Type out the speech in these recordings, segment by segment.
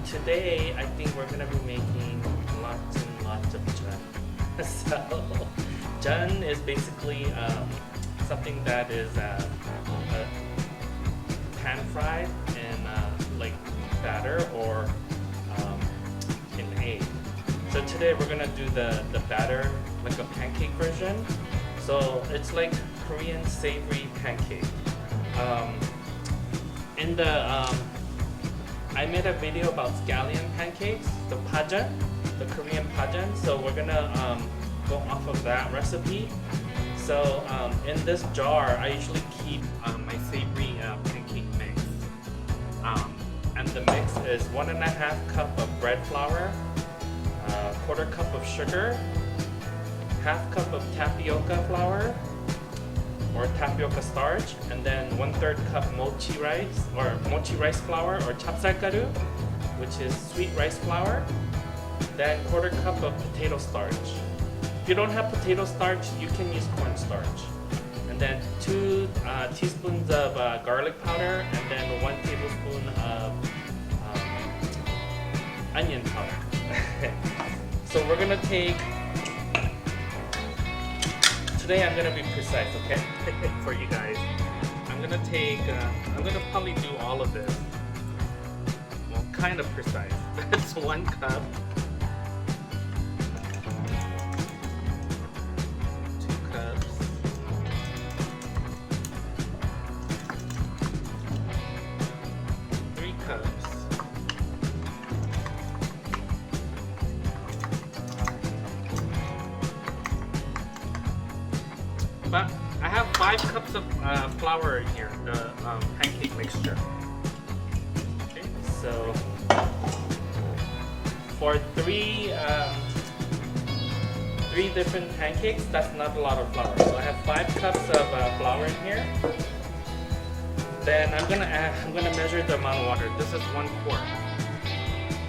Today I think we're gonna be making lots and lots of Jeun. So Jeun is basically something that is pan fried in like batter or in egg. So today we're gonna do the batter like a pancake version. So it's like Korean savory pancake. In the I made a video about scallion pancakes, the pajeon, the Korean pajeon. So we're gonna go off of that recipe. So in this jar, I usually keep my savory pancake mix. And the mix is 1.5 cup of bread flour, 1/4 cup of sugar, 1/2 cup of tapioca flour or tapioca starch, and then 1/3 cup mochi rice or mochi rice flour or chapsalgaru, which is sweet rice flour, then 1/4 cup of potato starch. If you don't have potato starch, you can use cornstarch. And then 2 teaspoons of garlic powder, and then 1 tablespoon of onion powder. So we're gonna take, today I'm gonna be precise, okay? For you guys. I'm gonna probably do all of this. Well, kind of precise. That's 1 cup. 2 cups. 3 cups. But I have 5 cups of flour in here, the pancake mixture. Okay, so for three different pancakes, that's not a lot of flour. So I have 5 cups of flour in here. Then I'm gonna measure the amount of water. This is 1 quart.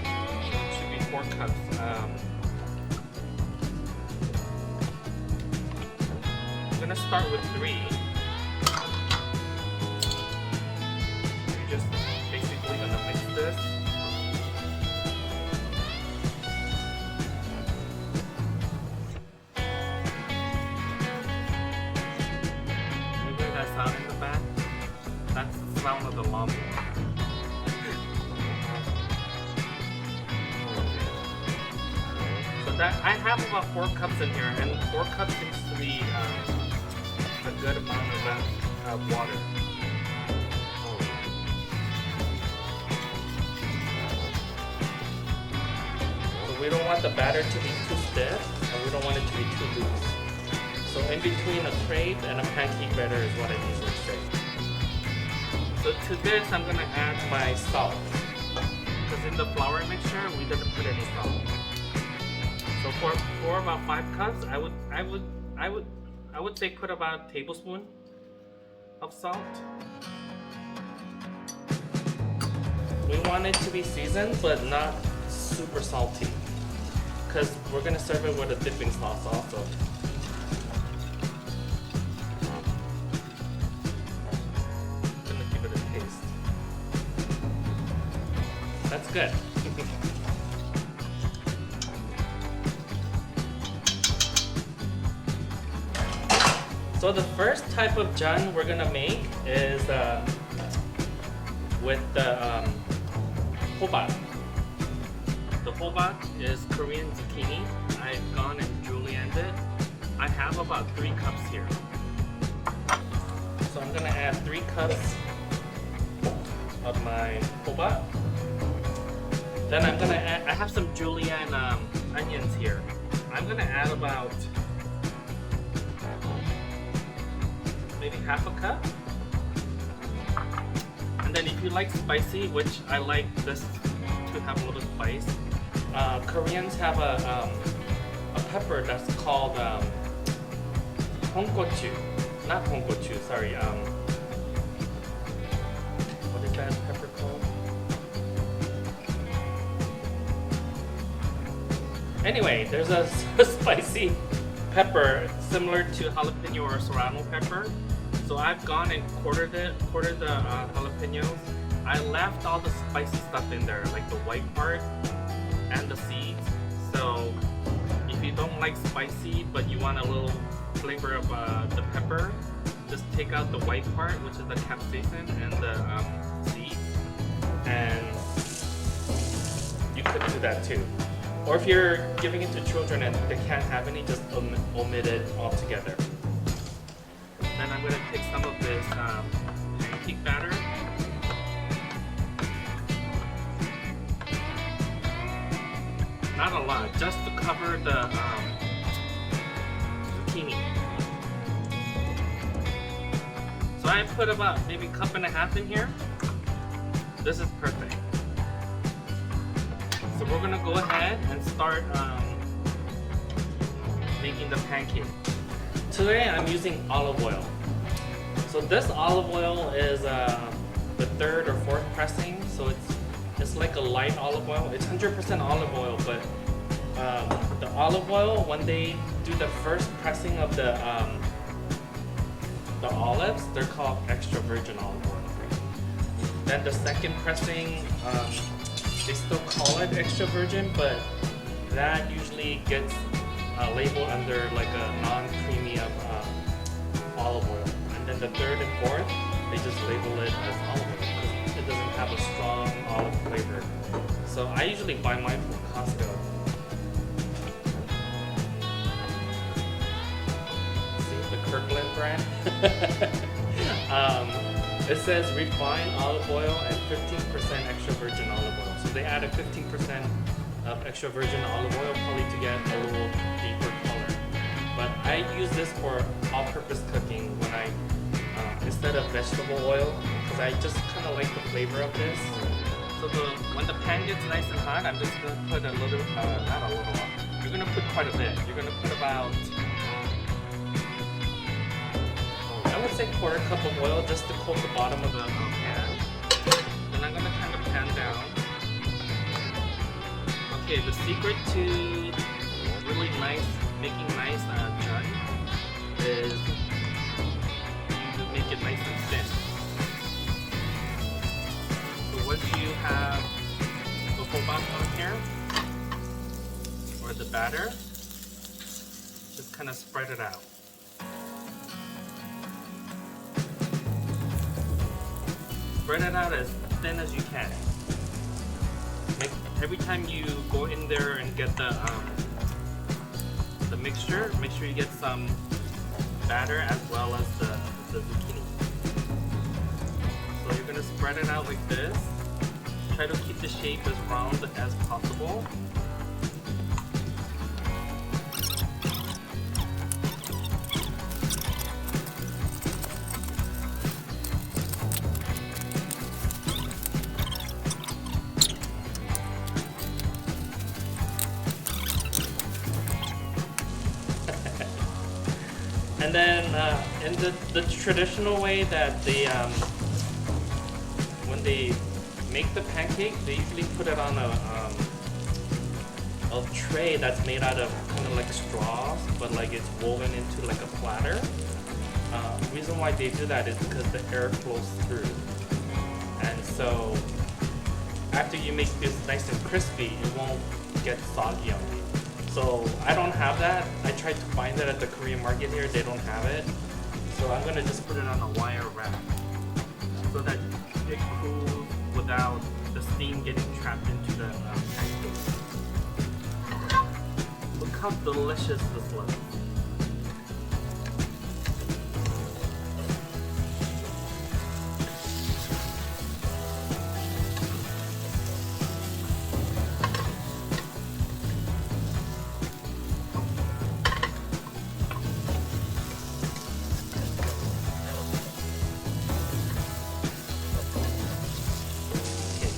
So it should be 4 cups. I'm gonna start with 3. You're just basically gonna mix this. You hear that sound in the back? That's the sound of the lawnmower. So that I have about 4 cups in here, and 4 cups seems to be a good amount of water. So we don't want the batter to be too stiff, and we don't want it to be too loose. So in between a crepe and a pancake batter is what I usually say. So to this I'm gonna add my salt, because in the flour mixture we didn't put any salt. So for about 5 cups, I would say put about a tablespoon of salt. We want it to be seasoned, but not super salty, because we're gonna serve it with a dipping sauce also. I'm gonna give it a taste. That's good. So the first type of jeun we're gonna make is with the hobat. The hobat is Korean zucchini. I've gone and julienned it. I have about 3 cups here. So I'm gonna add 3 cups of my hobat. Then I'm gonna add, I have some julienne onions here. I'm gonna add about maybe 1/2 cup. And then if you like spicy, which I like this to have a little spice, Koreans have a pepper that's called hongochu. Not hongochu, sorry. What is that pepper called? Anyway, there's a spicy pepper similar to jalapeno or serrano pepper. So I've gone and quartered the jalapenos I left all the spicy stuff in there, like the white part and the seeds. So if you don't like spicy but you want a little flavor of the pepper, just take out the white part, which is the capsaicin and the seeds, and you could do that too. Or if you're giving it to children and they can't have any, just omit it altogether. Then I'm going to take some of this pancake batter. Not a lot, just to cover the zucchini. So I put about maybe a cup and a half in here. This is perfect. So we're gonna go ahead and start making the pancake. Today I'm using olive oil. So this olive oil is the third or fourth pressing. So it's like a light olive oil. It's 100% olive oil, but the olive oil, when they do the first pressing of the olives, they're called extra virgin olive oil. Then the second pressing, they still call it extra virgin, but that usually gets labeled under like a non-creamy olive oil. And then the third and fourth, they just label it as olive oil because it doesn't have a strong olive flavor. So I usually buy mine from Costco. See, the Kirkland brand. It says refined olive oil and 15% extra virgin olive oil. So they added 15% of extra virgin olive oil probably to get a little deeper color. But I use this for all-purpose cooking when I instead of vegetable oil, because I just kind of like the flavor of this. So when the pan gets nice and hot, I'm just going to put a little, not a little, you're going to put quite a bit. You're going to put about, I would say quarter cup of oil just to coat the bottom of the pan. Then I'm going to turn the pan down. Okay, the secret to really nice, making nice Jeuns is you make it nice and thin. So once you have the whole bottom on here, or the batter, just kind of spread it out. Spread it out as thin as you can. Every time you go in there and get the mixture, make sure you get some batter as well as the zucchini. So you're going to spread it out like this. Try to keep the shape as round as possible. And then in the traditional way that they, when they make the pancake, they usually put it on a tray that's made out of kind of like straws, but like it's woven into like a platter. The reason why they do that is because the air flows through. And so after you make this nice and crispy, it won't get soggy on you. So I don't have that. I tried to find it at the Korean market here. They don't have it. So I'm gonna just put it on a wire rack so that it cools without the steam getting trapped into the pancake. Look how delicious this looks.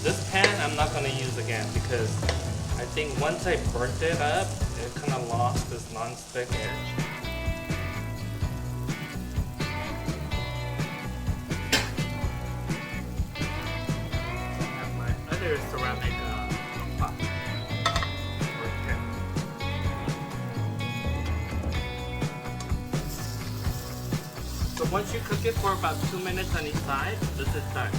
This pan I'm not going to use again because I think once I burnt it up, it kind of lost this non-stick edge. I have my other ceramic pot or pan. So once you cook it for about 2 minutes on each side, this is done.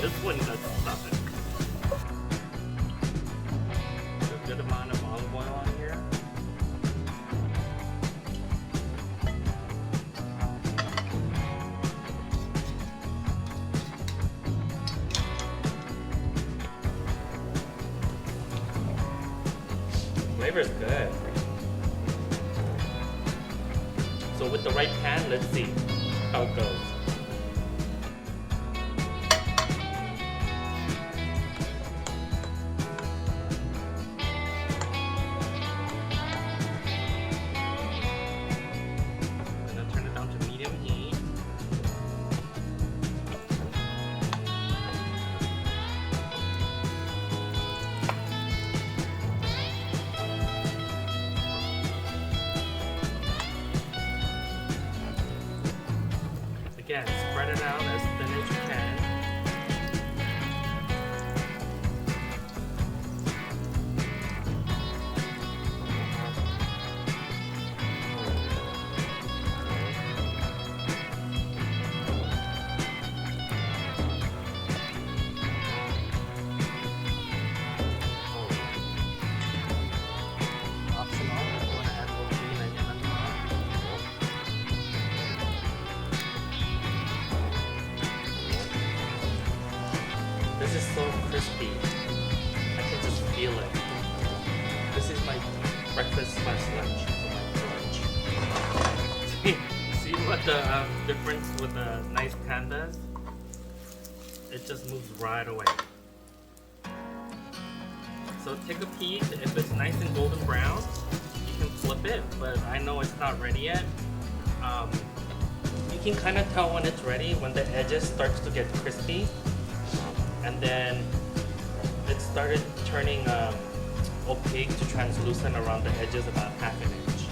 This one does suck. A good amount of olive oil on here. Flavor's good. So with the right pan, let's see how it goes. I'm gonna turn it down to medium heat. Again, spread it out as thin as you can. Optional, if you want to add a little vinegar on top. This is so crispy. I can just feel it. This is my breakfast / lunch for my brunch. See what the difference with the nice pan does? It just moves right away. So take a peek. If it's nice and golden brown, you can flip it, but I know it's not ready yet. You can kind of tell when it's ready when the edges starts to get crispy. And then it started turning opaque to translucent around the edges about ½ an inch.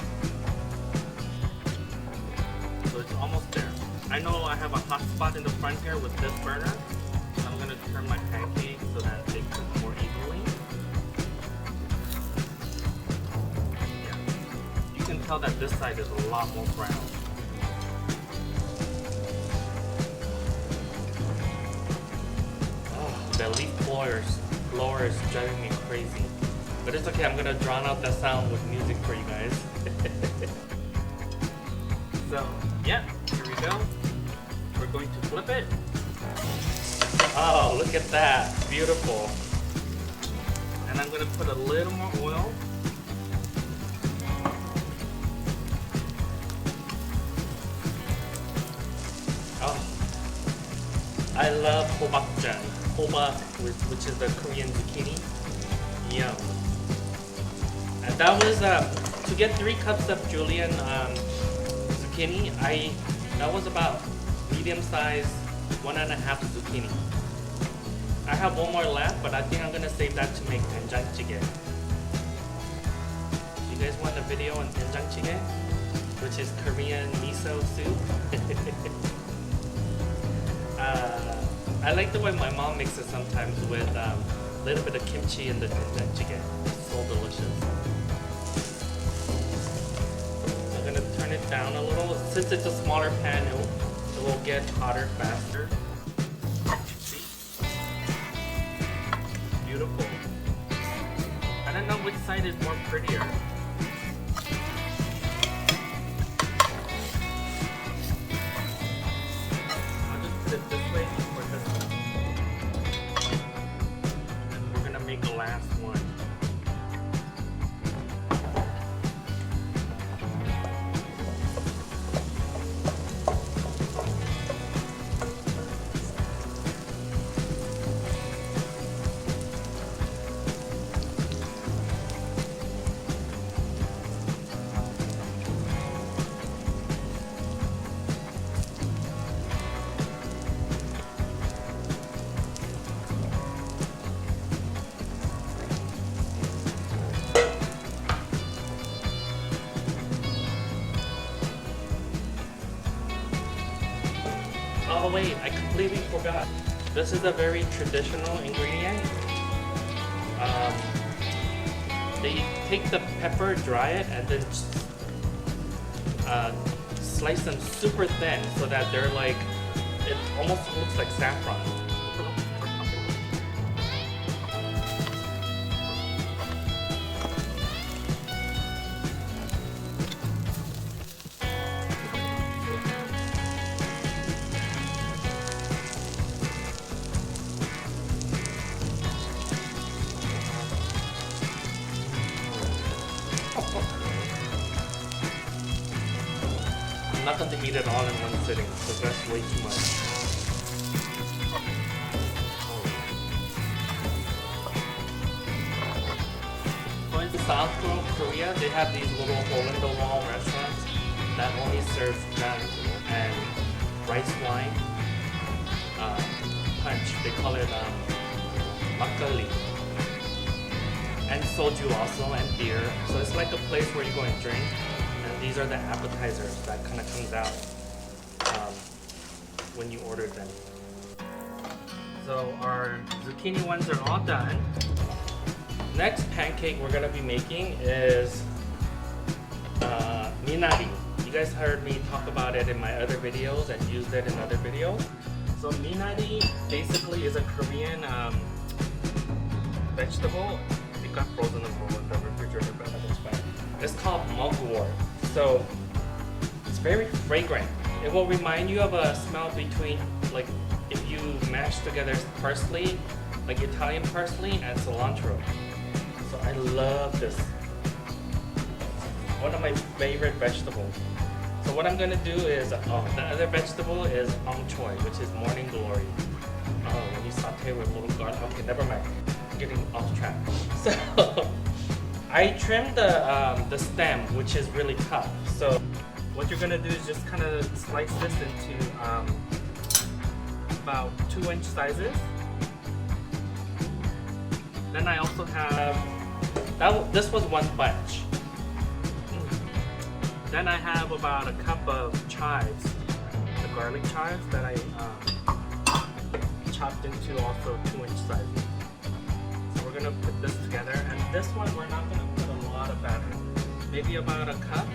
So it's almost there. I know I have a hot spot in the front here with this burner. So I'm going to turn my pancake so that they cook more evenly. Yeah. You can tell that this side is a lot more brown. The leaf blower is driving me crazy. But it's okay, I'm gonna drown out that sound with music for you guys. So, yeah, here we go. We're going to flip it. Oh, look at that. Beautiful. And I'm gonna put a little more oil. Oh, I love hobakjan. Hoba, which is the Korean zucchini. Yum. And that was to get 3 cups of julienne zucchini. That was about medium size 1.5 zucchini. I have one more left, but I think I'm gonna save that to make 된장찌개. You guys want a video on 된장찌개, which is Korean miso soup? I like the way my mom makes it sometimes with a little bit of kimchi in the 된장찌개. It's so delicious. I'm gonna turn it down a little. Since it's a smaller pan, it will get hotter faster. See? Beautiful. I don't know which side is more prettier. I'll just put it this way. Make the last one. Oh wait, I completely forgot. This is a very traditional ingredient. They take the pepper, dry it, and then slice them super thin so that they're like, it almost looks like saffron. eat it all in one sitting, so that's way too much. So in South Korea, they have these little hole-in-the-wall restaurants that only serve jang and rice wine punch. They call it makgeolli. And soju also, and beer. So it's like a place where you go and drink. And these are the appetizers that kind of comes out when you order them. So our zucchini ones are all done. Next pancake we're gonna be making is Minari. You guys heard me talk about it in my other videos and used it in other videos. So Minari basically is a Korean vegetable. It got frozen in the refrigerator, but that's fine. It's called mugwort. So it's very fragrant. It will remind you of a smell between, like, if you mash together parsley, like Italian parsley and cilantro. So I love this. One of my favorite vegetables. So what I'm gonna do is, the other vegetable is choy, which is morning glory. When you saute with a little garlic. Okay, never mind. I'm getting off track. So I trimmed the stem, which is really tough. So what you're gonna do is just kind of slice this into about 2-inch sizes. Then I also have this was one bunch. Then I have about a cup of chives, the garlic chives that I chopped into also 2-inch sizes. So we're gonna put this together, and this one we're not gonna put a lot of batter, maybe about a cup.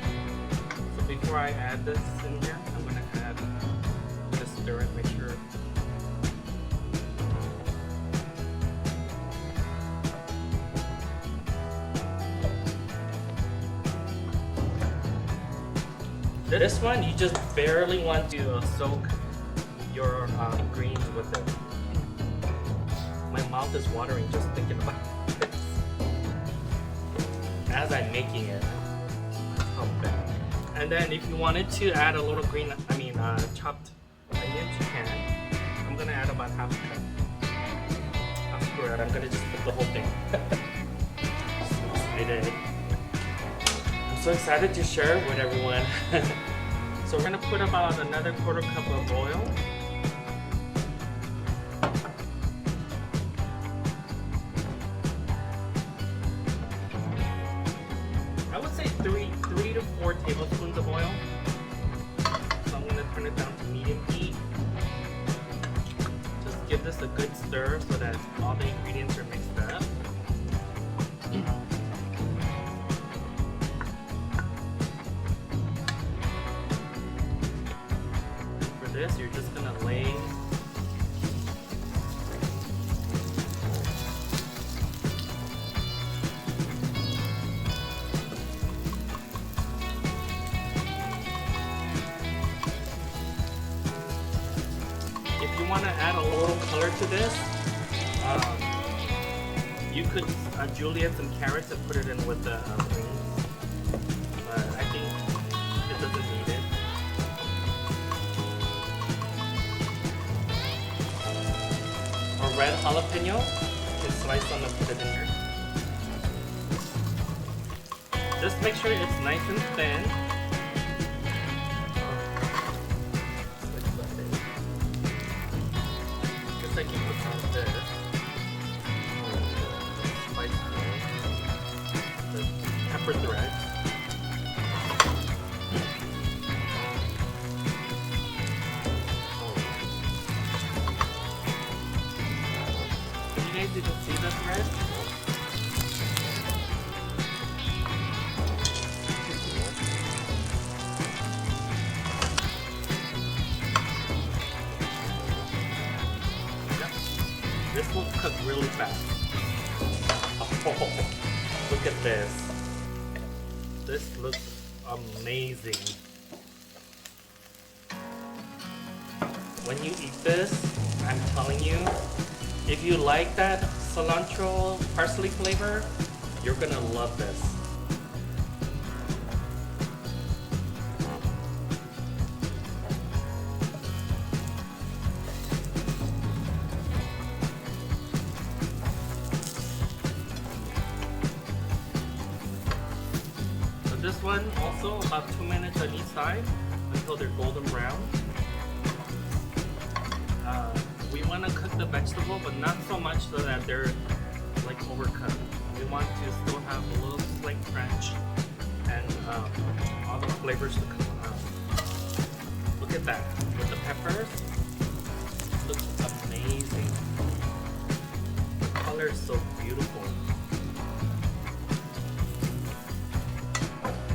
So before I add this in here, I'm gonna just stir it, make sure. This one, you just barely want to soak your greens with it. My mouth is watering just thinking about this. As I'm making it. Oh, bad. And then if you wanted to add a little chopped onions, you can. I'm gonna add about half a cup. Screw it, I'm gonna just put the whole thing. I'm so excited to share with everyone. So we're gonna put about another 1/4 cup of oil. I would say 3 to 4 tablespoons of oil. So I'm gonna turn it down to medium heat. Just give this a good stir so that all the ingredients are mixed up. This, you're just gonna lay if you want to add a little color to this, you could julienne some carrots and put it in with the greens, but I think it doesn't need it. Red jalapeno, just slice them and put it in here. Just make sure it's nice and thin. Guess I can put some of this. Spice the pepper thread. Did you see the thread? Yep. This will cook really fast. Oh, look at this. This looks amazing. When you eat this, I'm telling you, if you like that cilantro parsley flavor, you're gonna love this. this one also about 2 minutes on each side until they're golden brown. We want to cook the vegetable, but not so much so that they're like overcooked. We want to still have a little slight crunch and all the flavors to come out. Look at that. With the peppers, looks amazing. The color is so beautiful.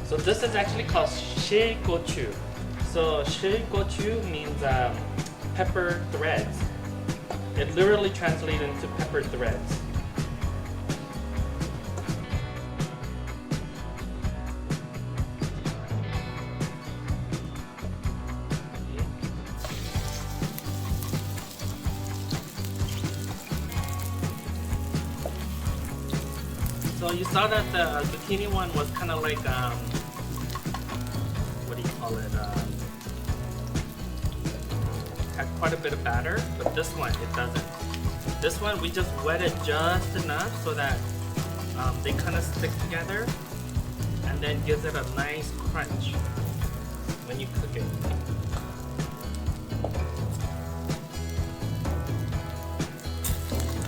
So this is actually called shilgochu. So shilgochu means pepper threads. It literally translates into pepper threads. So you saw that the zucchini one was kind of like, what do you call it? Had quite a bit of batter, but this one, it doesn't. This one, we just wet it just enough so that they kind of stick together and then gives it a nice crunch when you cook it.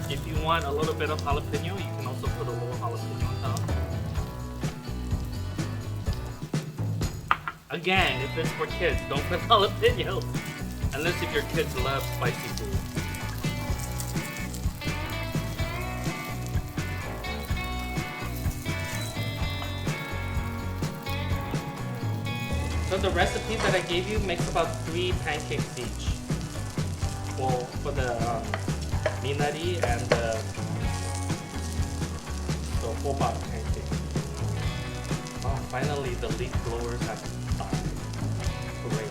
If you want a little bit of jalapeno, you can also put a little jalapeno on top. Again, if it's for kids, don't put jalapenos. Unless if your kids love spicy food. So the recipe that I gave you makes about 3 pancakes each. Well, for the Minari and the Boba pancake. Oh, finally the leaf blowers have stopped. Hooray.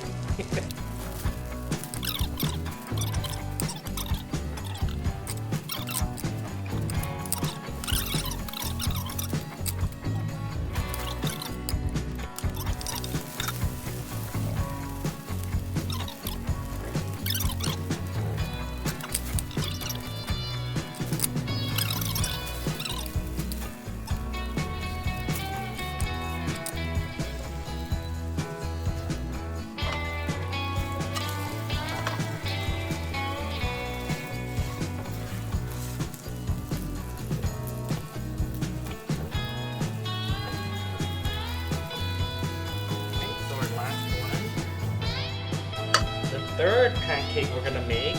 Third pancake we're gonna make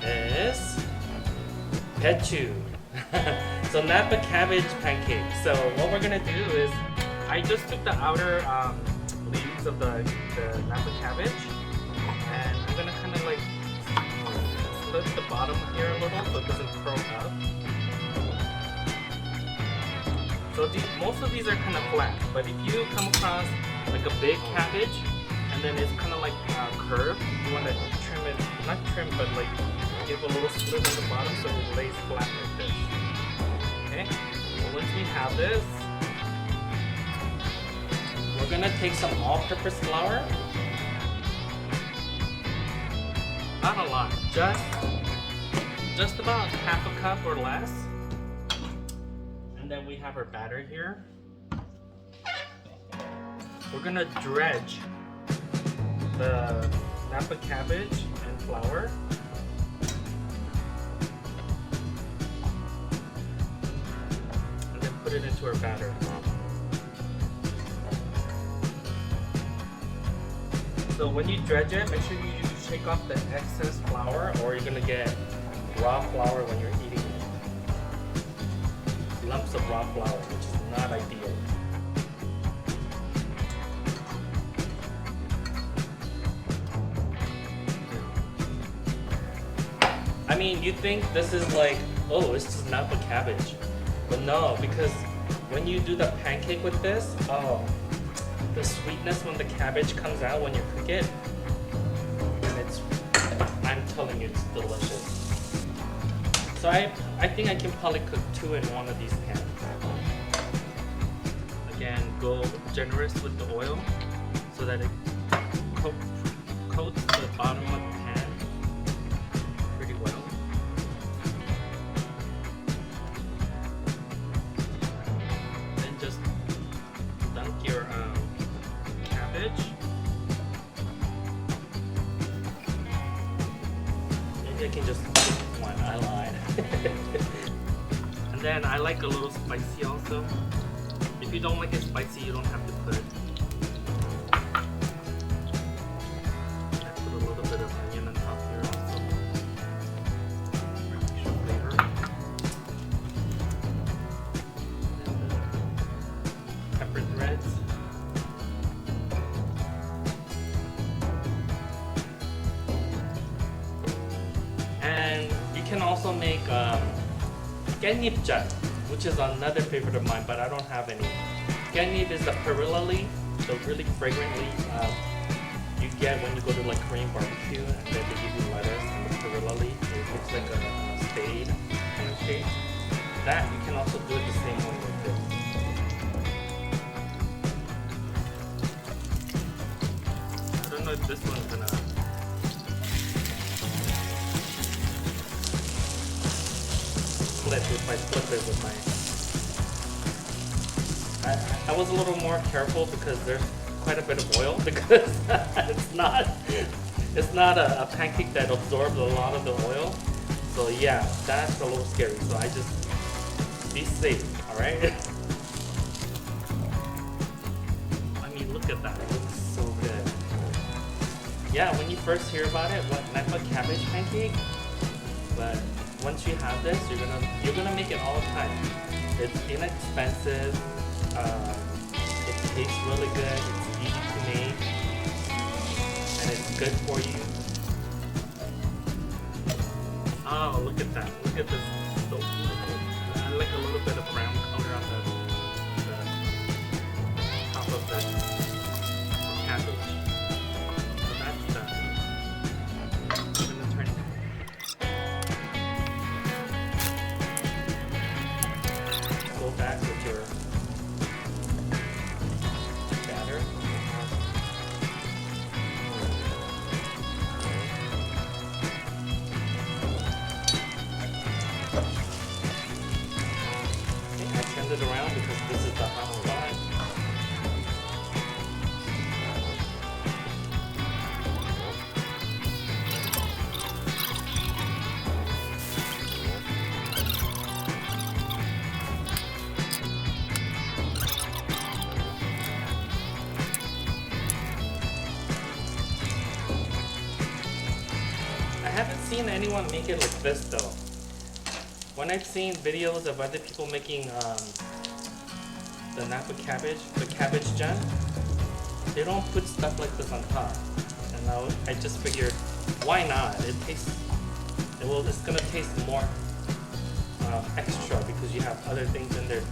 is pechu. So Napa cabbage pancake. So what we're gonna do is, I just took the outer leaves of the Napa cabbage, and I'm gonna kind of like split the bottom here a little so it doesn't curl up. So most of these are kind of flat, but if you come across like a big cabbage, and then it's kind of like curved, you want to trim it, not trim, but like give a little slit on the bottom so it lays flat like this. Okay, well, once we have this, we're gonna take some all-purpose flour. Not a lot, just about half a cup or less. And then we have our batter here. We're gonna dredge the Napa cabbage and flour. And then put it into our batter. So when you dredge it, make sure you shake off the excess flour, or you're gonna get raw flour when you're eating it. Lumps of raw flour, which is not ideal. I mean, you think this is like, oh, it's just Napa cabbage. But no, because when you do the pancake with this, oh, the sweetness when the cabbage comes out when you cook it, and it's, I'm telling you, it's delicious. So I think I can probably cook 2 in one of these pans. Again, go generous with the oil so that it coats the bottom of the pan pretty well. Then just maybe I can just pick one. I lied. And then I like a little spicy also. If you don't like it spicy, you don't have to put. I put a little bit of onion on top here also. Extra flavor. And pepper threads. And you can also make Jeuns, which is another favorite of mine, but I don't have any. Jeuns is the perilla leaf, the really fragrant leaf you get when you go to like Korean barbecue, and then they give you lettuce and the perilla leaf. It looks like a spade kind of shape. That you can also do it the same way with this. I don't know if this one's gonna. If I flip it with my, I was a little more careful because there's quite a bit of oil because it's not a pancake that absorbs a lot of the oil. So yeah, that's a little scary. So I just be safe, all right? I mean, look at that. It looks so good. Yeah, when you first hear about it, what Napa Cabbage Pancake, but once you have this, you're gonna make it all the time. It's inexpensive. It tastes really good. It's easy to make, and it's good for you. Oh, look at that! Look at this. So beautiful. I like a little bit of brown color on the top of the cabbage. So that's done. I'm gonna turn it. Go back with your batter. Okay, I turned it around because this is the hot spot. I haven't seen anyone make it like this though. When I've seen videos of other people making the Napa cabbage, the cabbage Jeuns, they don't put stuff like this on top. And I just figured, why not? It's gonna taste more extra because you have other things in there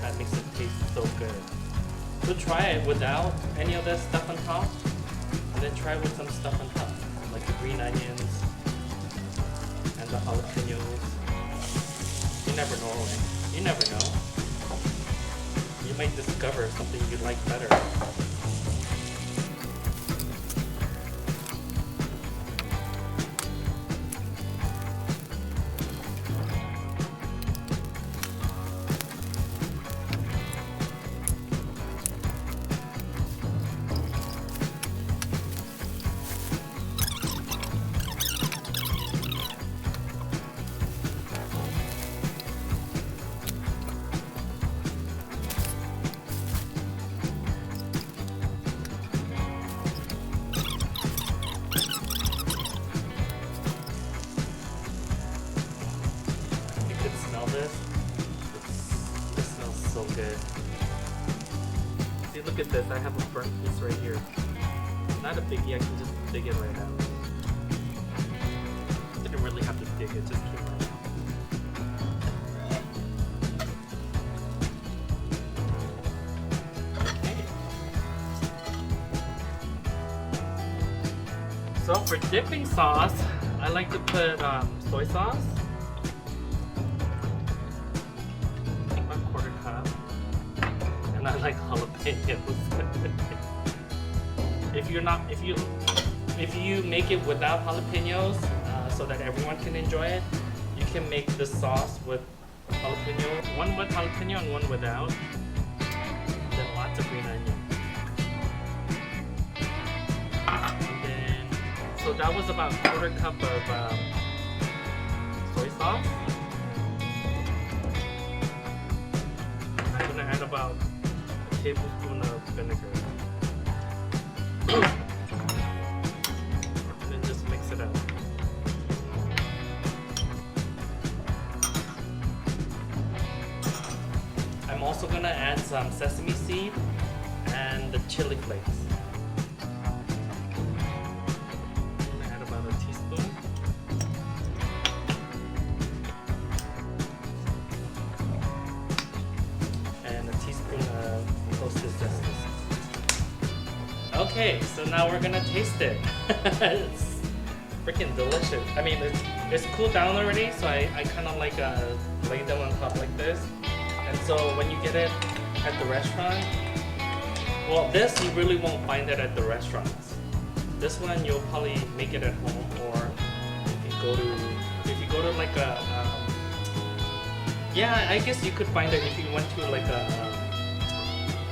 that makes it taste so good. So try it without any of that stuff on top, and then try it with some stuff on top, like the green onions and the jalapenos. You never know, right? You never know. You might discover something you like better. It smells so good. See, look at this. I have a burnt piece right here. Not a biggie, I can just dig it right out. Didn't really have to dig it, just came right out. Okay. So for dipping sauce, I like to put soy sauce. And I like jalapenos. if you make it without jalapenos, so that everyone can enjoy it, you can make the sauce with jalapeno, one with jalapeno and one without. Then lots of green onion. And then, so that was about a quarter cup of sauce. I'm gonna add about a tablespoon of vinegar. And then just mix it up. I'm also gonna add some sesame seed and the chili flakes. I'm gonna add about a teaspoon. And a teaspoon of toasted sesame seeds. Okay, so now we're gonna taste it. It's freaking delicious. I mean, it's cooled down already, so I kind of like lay them on top like this. And so when you get it at the restaurant, well, this you really won't find it at the restaurants. This one you'll probably make it at home, or if you go to like a yeah, I guess you could find it if you went to like a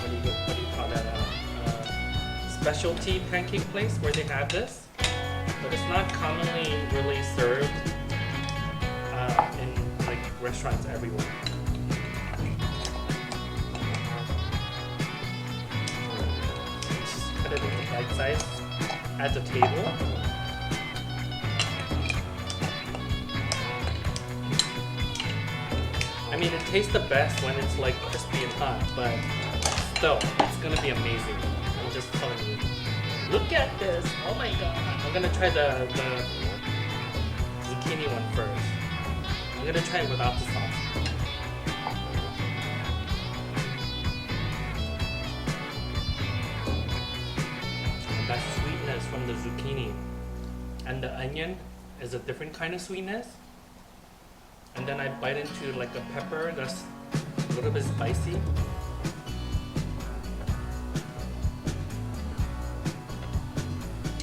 what do you call that, specialty pancake place where they have this, but it's not commonly really served in like restaurants everywhere. Cut it into bite size at the table. I mean, it tastes the best when it's like crispy and hot, but still, it's gonna be amazing. I'm just telling you. Look at this! Oh my god! I'm gonna try the zucchini one first. I'm gonna try it without the sauce. That sweetness from the zucchini and the onion is a different kind of sweetness. And then I bite into like a pepper that's a little bit spicy.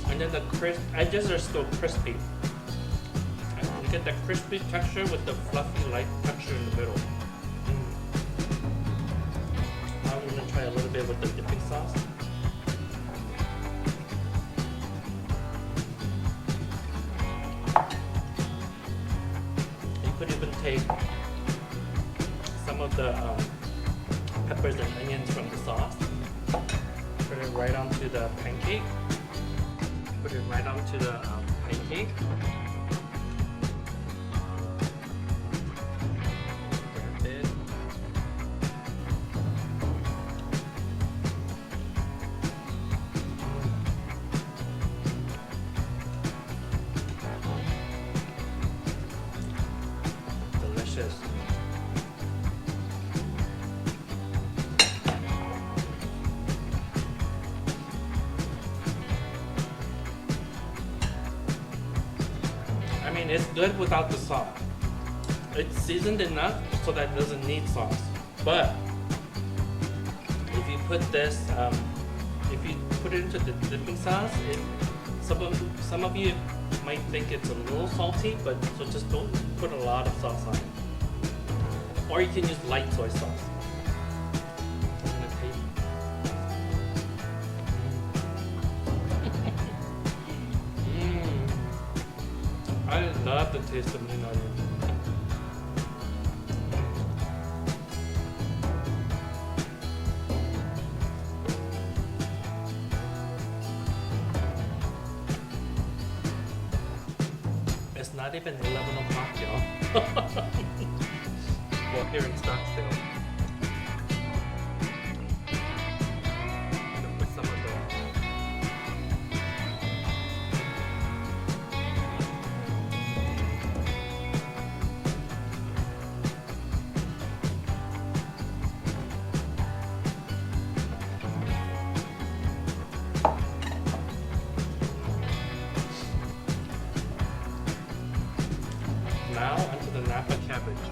And then the edges are still crispy. You get that crispy texture with the fluffy light texture in the middle. Now I'm gonna try a little bit with the dipping sauce. You could even take some of the peppers and onions from the sauce, put it right onto the pancake. Put it right onto the pancake. Grab it. Delicious. I mean, it's good without the sauce. It's seasoned enough so that it doesn't need sauce. But if you put this, if you put it into the dipping sauce, some of you might think it's a little salty, but so just don't put a lot of sauce on it. Or you can use light soy sauce. I'm gonna taste. I love the taste of Minari. It's not even 11 o'clock, y'all. Well, here in Scottsdale. I'm gonna put some of the now onto the Napa cabbage.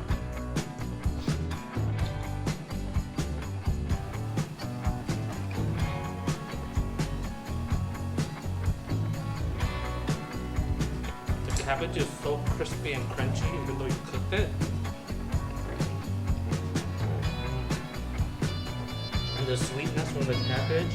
The cabbage is so crispy and crunchy even though you cooked it. And the sweetness from the cabbage.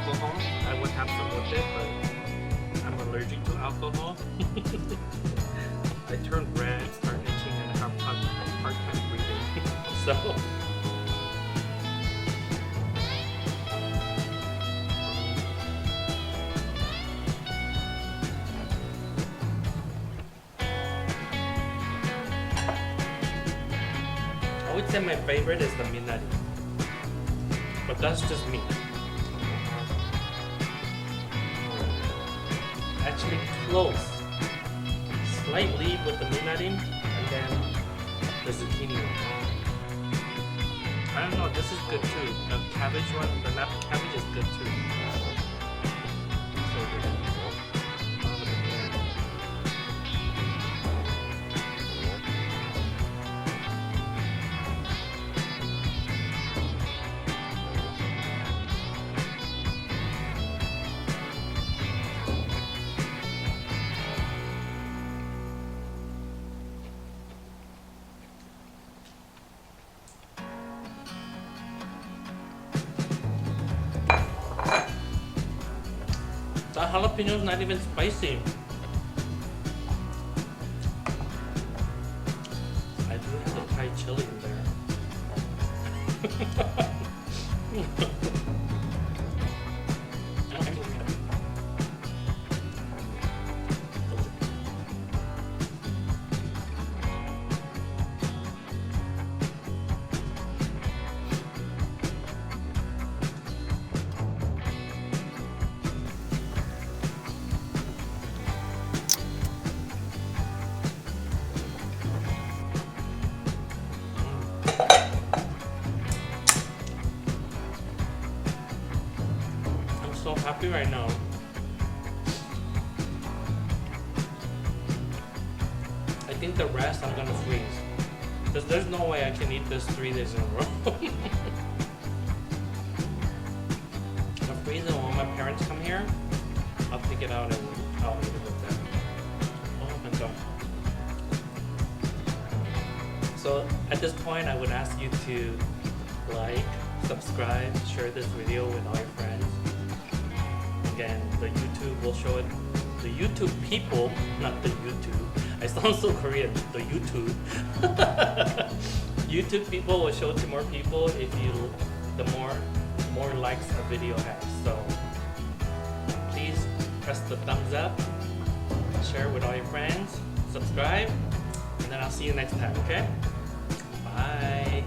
alcohol, I would have some with it, but I'm allergic to alcohol. I turn red, start itching, and have hard time breathing. So. I would say my favorite is the Minari, but that's just me. Actually close, slightly with the Minari, and then the zucchini one. I don't know, this is good too. The cabbage one, the Napa cabbage is good too. So good. The jalapeno is not even spicy. I do have the Thai chili in there. So happy right now. I think the rest I'm gonna freeze, because there's no way I can eat this 3 days in a row. I'm freezing when my parents come here. I'll pick it out and I'll eat it with them. Oh my god. So at this point I would ask you to like, subscribe, share this video with all your friends. Again, the YouTube will show it. The YouTube people, not the YouTube. I sound so Korean. The YouTube. YouTube people will show it to more people if you, the more likes a video has. So please press the thumbs up, share it with all your friends, subscribe, and then I'll see you next time. Okay? Bye.